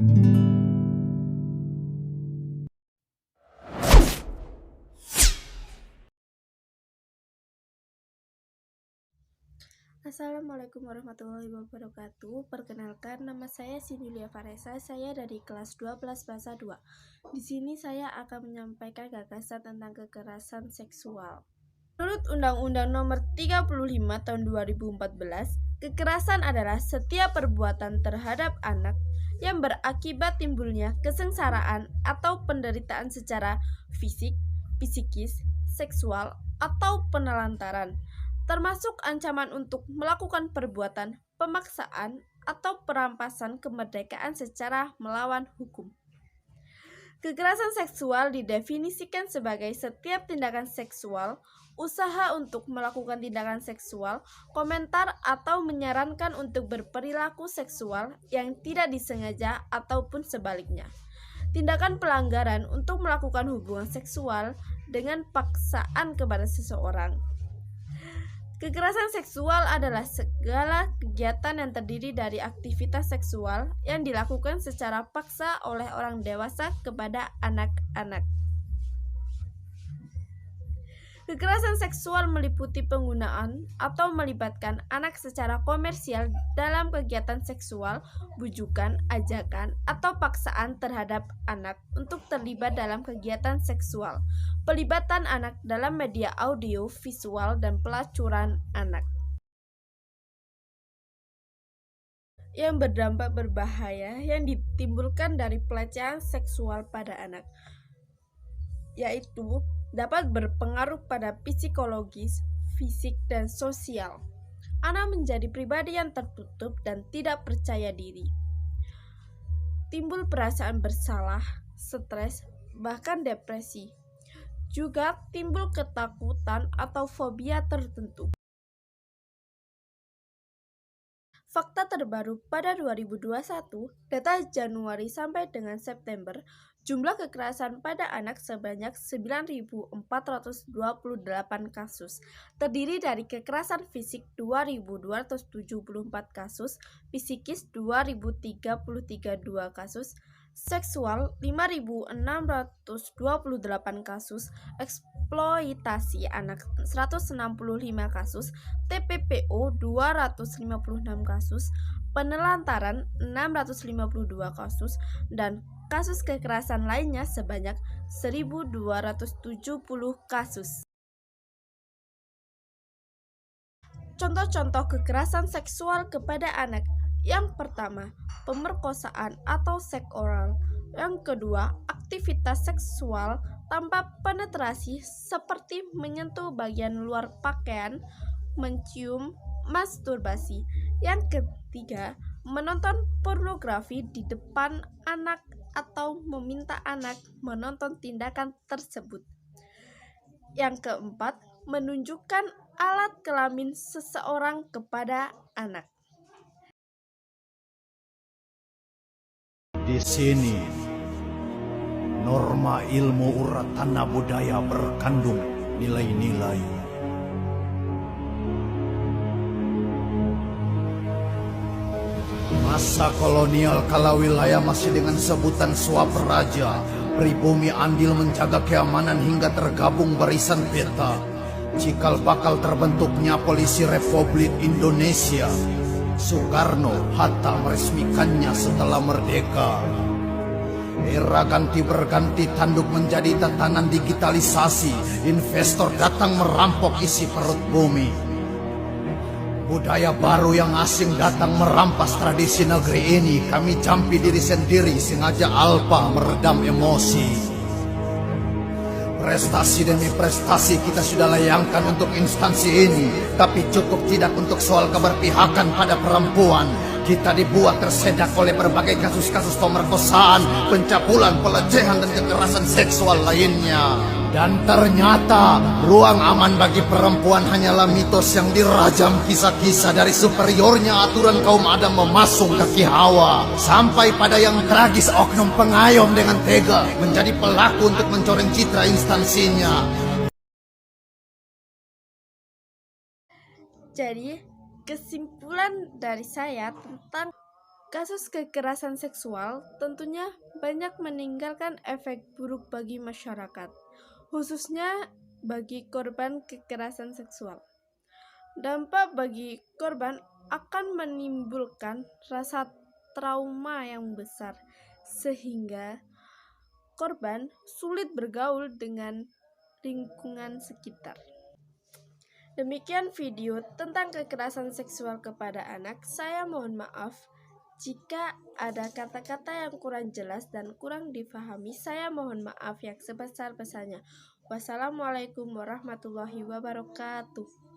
Assalamualaikum warahmatullahi wabarakatuh. Perkenalkan, nama saya Sinulia Faresa. Saya dari kelas 12 bahasa 2. Di sini saya akan menyampaikan gagasan tentang kekerasan seksual. Menurut Undang-Undang Nomor 35 Tahun 2014, kekerasan adalah setiap perbuatan terhadap anak yang berakibat timbulnya kesengsaraan atau penderitaan secara fisik, psikis, seksual, atau penelantaran, termasuk ancaman untuk melakukan perbuatan pemaksaan atau perampasan kemerdekaan secara melawan hukum. Kekerasan seksual didefinisikan sebagai setiap tindakan seksual, usaha untuk melakukan tindakan seksual, komentar atau menyarankan untuk berperilaku seksual yang tidak disengaja ataupun sebaliknya. Tindakan pelanggaran untuk melakukan hubungan seksual dengan paksaan kepada seseorang. Kekerasan seksual adalah segala kegiatan yang terdiri dari aktivitas seksual yang dilakukan secara paksa oleh orang dewasa kepada anak-anak. Kekerasan seksual meliputi penggunaan atau melibatkan anak secara komersial dalam kegiatan seksual, bujukan, ajakan, atau paksaan terhadap anak untuk terlibat dalam kegiatan seksual, pelibatan anak dalam media audio, visual, dan pelacuran anak yang berdampak berbahaya yang ditimbulkan dari pelecehan seksual pada anak, yaitu dapat berpengaruh pada psikologis, fisik, dan sosial. Anak menjadi pribadi yang tertutup dan tidak percaya diri. Timbul perasaan bersalah, stres, bahkan depresi. Juga timbul ketakutan atau fobia tertentu. Fakta terbaru pada 2021, data Januari sampai dengan September, jumlah kekerasan pada anak sebanyak 9.428 kasus, terdiri dari kekerasan fisik 2.274 kasus, psikis 2.033 kasus, seksual 5.628 kasus, eksploitasi anak 165 kasus, TPPO 256 kasus, penelantaran 652 kasus, dan kasus kekerasan lainnya sebanyak 1.270 kasus. Contoh-contoh kekerasan seksual kepada anak. Yang pertama, pemerkosaan atau seks oral. Yang kedua, aktivitas seksual tanpa penetrasi seperti menyentuh bagian luar pakaian, mencium, masturbasi. Yang ketiga, menonton pornografi di depan anak atau meminta anak menonton tindakan tersebut. Yang keempat, menunjukkan alat kelamin seseorang kepada anak. Di sini, norma ilmu uratana budaya berkandung nilai-nilai. Masa kolonial kala wilayah masih dengan sebutan suap raja, pribumi andil menjaga keamanan hingga tergabung barisan peta. Cikal bakal terbentuknya Polisi Republik Indonesia. Soekarno, Hatta meresmikannya setelah merdeka. Era ganti berganti, tanduk menjadi tatanan digitalisasi. Investor datang merampok isi perut bumi. Budaya baru yang asing datang merampas tradisi negeri ini. Kami campi diri sendiri, sengaja alpa meredam emosi. Prestasi demi prestasi kita sudah layangkan untuk instansi ini, tapi cukup tidak untuk soal keberpihakan pada perempuan. Kita dibuat tersedak oleh berbagai kasus-kasus pemerkosaan, pencabulan, pelecehan, dan kekerasan seksual lainnya. Dan ternyata ruang aman bagi perempuan hanyalah mitos yang dirajam kisah-kisah dari superiornya aturan kaum Adam memasung kaki Hawa. Sampai pada yang tragis, oknum pengayom dengan tega menjadi pelaku untuk mencoreng citra instansinya. Jadi, kesimpulan dari saya tentang Kasus kekerasan seksual tentunya banyak meninggalkan efek buruk bagi masyarakat, khususnya bagi korban kekerasan seksual. Dampak bagi korban akan menimbulkan rasa trauma yang besar, sehingga korban sulit bergaul dengan lingkungan sekitar. Demikian video tentang kekerasan seksual kepada anak. Saya mohon maaf jika ada kata-kata yang kurang jelas dan kurang difahami. Saya mohon maaf yang sebesar-besarnya. Wassalamualaikum warahmatullahi wabarakatuh.